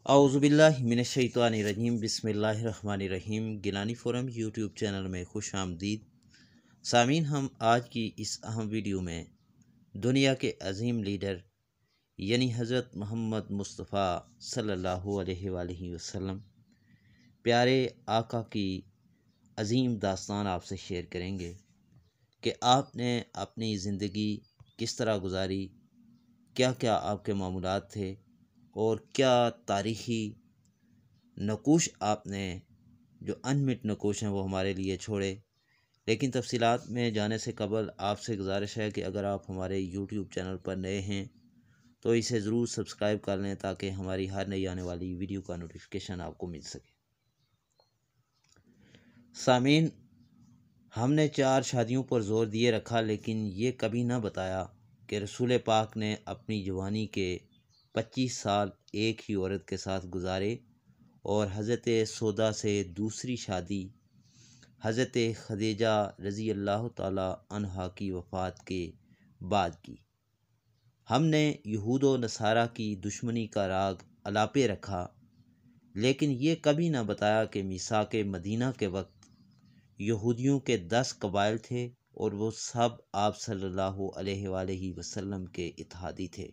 अऊज़ुबिल्लाहि मिनश्शैतानिर्रजीम बिस्मिल्लाहिर्रहमानिर्रहीम। Gilani forum YouTube channel में खुश आमदीद। सामीन, हम आज की इस अहम वीडियो में दुनिया के अजीम लीडर यानी हज़रत मोहम्मद मुस्तफ़ा सल्लल्लाहु अलैहि वसल्लम प्यारे आका की अजीम दास्तान आपसे शेयर करेंगे कि आपने अपनी ज़िंदगी किस तरह गुजारी, क्या क्या आपके मामूलात थे और क्या तारीख़ी नकूश आपने जो अनमिट नकूश हैं वो हमारे लिए छोड़े। लेकिन तफसीलात में जाने से कबल आपसे गुजारिश है कि अगर आप हमारे यूट्यूब चैनल पर नए हैं तो इसे ज़रूर सब्सक्राइब कर लें ताकि हमारी हर नई आने वाली वीडियो का नोटिफिकेशन आपको मिल सके। सामीन, हमने 4 शादियों पर ज़ोर दिए रखा, लेकिन ये कभी ना बताया कि रसूल पाक ने अपनी जवानी के 25 साल एक ही औरत के साथ गुजारे और हज़रत सौदा से दूसरी शादी हज़रत खदीजा रज़ी अल्लाह ताला अन्हा की वफ़ात के बाद की। हमने यहूद व नसारा की दुश्मनी का राग अलापे रखा, लेकिन ये कभी ना बताया कि मीसाक मदीना के वक्त यहूदियों के 10 कबाइल थे और वो सब आप सल्लल्लाहु अलैहि वसल्लम के इत्तेहादी थे।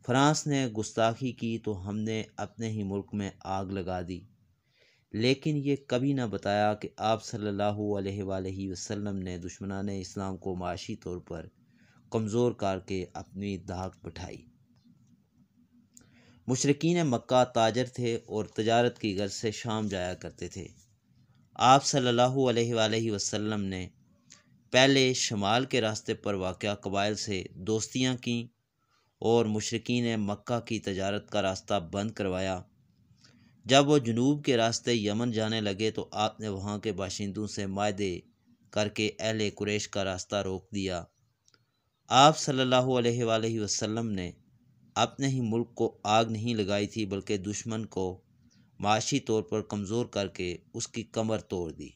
फ्रांस ने गुस्ताखी की तो हमने अपने ही मुल्क में आग लगा दी, लेकिन ये कभी ना बताया कि आप सल्लल्लाहु अलैहि वसल्लम ने दुश्मनान इस्लाम को माशी तौर पर कमज़ोर करके अपनी दाग बिठाई। मुशरिकीन मक्का ताजर थे और तजारत की गर्ज से शाम जाया करते थे। आप सल्लल्लाहु अलैहि वसल्लम ने पहले शमाल के रास्ते पर वाक़या कबाइल से दोस्तियाँ की और मुशरिकीन मक्का की तजारत का रास्ता बंद करवाया। जब वो जनूब के रास्ते यमन जाने लगे तो आपने वहाँ के बाशिंदों से मायदे करके अहले कुरैश का रास्ता रोक दिया। आप सल्लल्लाहु अलैहि वसल्लम ने अपने ही मुल्क को आग नहीं लगाई थी, बल्कि दुश्मन को माशी तौर पर कमज़ोर करके उसकी कमर तोड़ दी।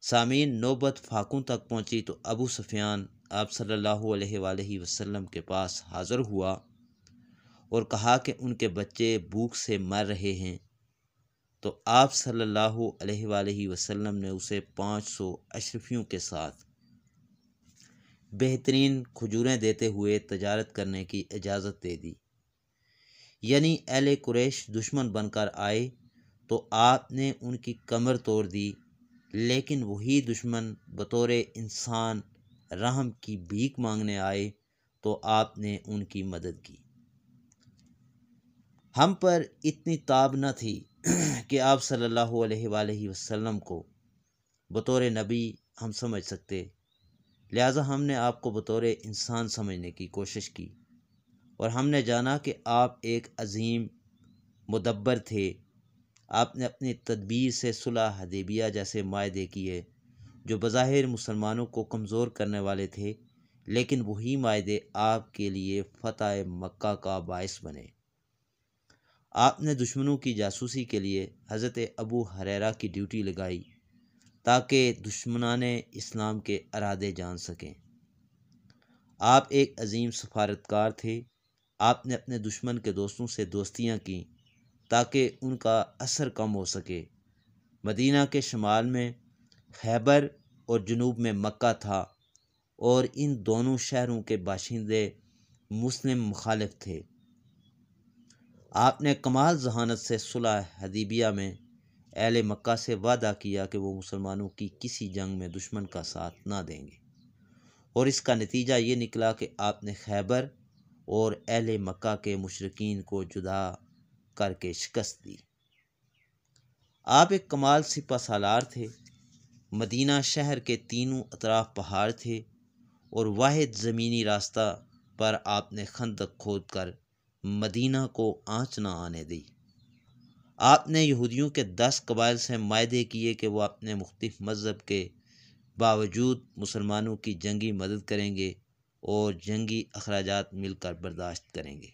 सामीन, नौबत फाकों तक पहुँची तो अबू सुफियान आप सल्लल्लाहु अलैहि वसल्लम के पास हाज़िर हुआ और कहा कि उनके बच्चे भूख से मर रहे हैं। तो आप सल्लल्लाहु अलैहि वसल्लम ने उसे 500 अशरफियों के साथ बेहतरीन खजूरें देते हुए तजारत करने की इजाज़त दे दी। यानी अहले कुरैश दुश्मन बनकर आए तो आपने उनकी कमर तोड़ दी, लेकिन वही दुश्मन बतौर इंसान रहम की भीख मांगने आए तो आपने उनकी मदद की। हम पर इतनी ताब न थी कि आप सल्लल्लाहु अलैहि वसल्लम को बतौर नबी हम समझ सकते, लिहाजा हमने आपको बतौर इंसान समझने की कोशिश की और हमने जाना कि आप एक अजीम मुदब्बर थे। आपने अपनी तदबीर से सुलह हदैबिया जैसे मायदे किए जो बज़ाहिर मुसलमानों को कमज़ोर करने वाले थे, लेकिन वही मायदे आपके लिए फ़तह मक्का का बायस बने। आपने दुश्मनों की जासूसी के लिए हज़रत अबू हुरैरा की ड्यूटी लगाई ताकि दुश्मनान इस्लाम के इरादे जान सकें। आप एक अजीम सफारतकार थे। आपने अपने दुश्मन के दोस्तों से दोस्तियाँ की ताकि उनका असर कम हो सके। मदीना के शमाल में खैबर और जनूब में मक्का था और इन दोनों शहरों के बाशिंदे मुस्लिम मुखालिफ थे। आपने कमाल जहानत से सुलह हदैबिया में अहले मक्का से वादा किया कि वो मुसलमानों की किसी जंग में दुश्मन का साथ ना देंगे, और इसका नतीजा ये निकला कि आपने खैबर और अहले मक्का के मुशरिकीन को जुदा करके शिकस्त दी। आप एक कमाल सिपा सालार थे। मदीना शहर के तीनों अतराफ पहाड़ थे और वाहिद ज़मीनी रास्ता पर आपने खंदक खोद कर मदीना को आँच न आने दी। आपने यहूदियों के 10 कबाइल से मायदे किए कि वो अपने मुख्तलिफ मज़हब के बावजूद मुसलमानों की जंगी मदद करेंगे और जंगी अखराजात मिलकर बर्दाश्त करेंगे।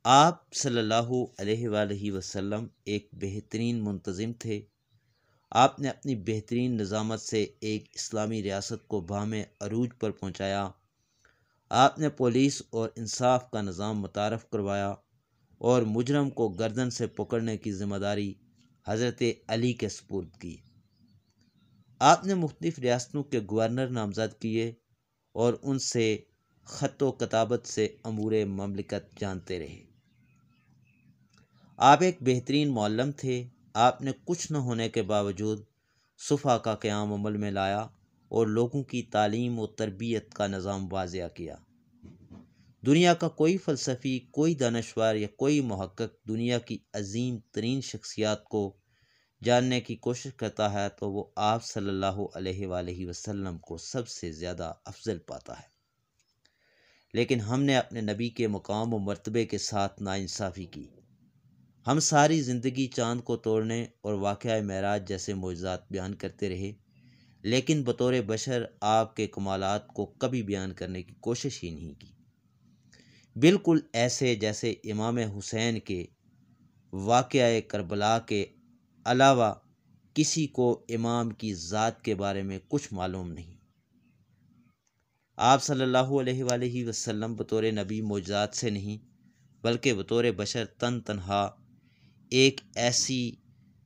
आप सल्लल्लाहु अलैहि वसल्लम एक बेहतरीन मुंतज़िम थे। आपने अपनी बेहतरीन निज़ामत से एक इस्लामी रियासत को बामे अरूज पर पहुँचाया। आपने पुलिस और इंसाफ का निज़ाम मुतारफ़ करवाया اور مجرم کو گردن سے پکڑنے کی ذمہ داری حضرت علی کے سپرد کی۔ آپ نے مختلف ریاستوں کے گورنر نامزد کیے اور ان سے خط و کتابت سے امور مملکت جانتے رہے۔ آپ ایک بہترین معلم تھے۔ آپ نے کچھ نہ ہونے کے باوجود صفا کا قیام عمل میں لایا اور لوگوں کی تعلیم و تربیت کا نظام واضح کیا۔ دنیا کا کوئی فلسفی، کوئی دانشور یا کوئی محقق دنیا کی عظیم ترین شخصیات کو جاننے کی کوشش کرتا ہے تو وہ آپ صلی اللہ علیہ وآلہ وسلم کو سب سے زیادہ افضل پاتا ہے۔ لیکن ہم نے اپنے نبی کے مقام و مرتبے کے ساتھ ناانصافی کی۔ ہم ساری زندگی چاند کو توڑنے اور واقعہ معراج جیسے معجزات بیان کرتے رہے، لیکن بطور بشر آپ کے کمالات کو کبھی بیان کرنے کی کوشش ہی نہیں کی۔ بالکل ایسے جیسے امام حسین کے واقعہ کربلا کے علاوہ کسی کو امام کی ذات کے بارے میں کچھ معلوم نہیں۔ آپ صلی اللہ علیہ وآلہ وسلم بطور نبی معجزات سے نہیں بلکہ بطور بشر تن تنہا ایک ایسی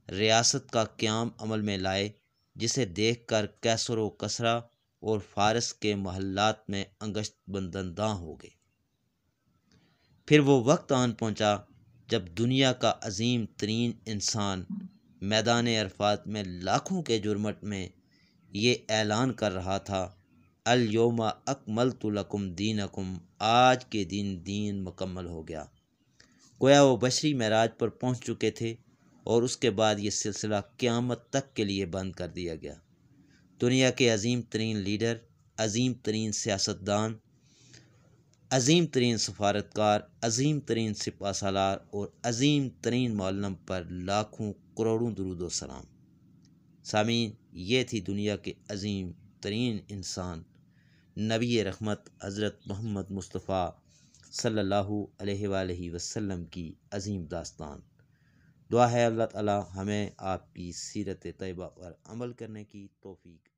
ریاست کا قیام عمل میں لائے جسے دیکھ کر کیسر و کسرا اور فارس کے محلات میں انگشت بندنداں ہو گئے۔ پھر وہ وقت آن پہنچا جب دنیا کا عظیم ترین انسان میدان عرفات میں لاکھوں کے جرمٹ میں یہ اعلان کر رہا تھا، الیوم اکملت لکم دینکم، آج کے دین مکمل ہو گیا۔ گویا وہ بشری معراج پر پہنچ چکے تھے اور اس کے بعد یہ سلسلہ قیامت تک کے لیے بند کر دیا گیا۔ دنیا کے عظیم ترین لیڈر، عظیم ترین سیاستدان، عظیم ترین سفارتکار، عظیم ترین سپہ سالار اور عظیم ترین معلم پر لاکھوں کروڑوں درود و سلام۔ سامعین، یہ تھی دنیا کے عظیم ترین انسان نبی رحمت حضرت محمد مصطفیٰ صلی اللہ علیہ وآلہ وسلم کی عظیم داستان۔ دعا ہے اللہ تعالی ہمیں آپ کی سیرت طیبہ پر عمل کرنے کی توفیق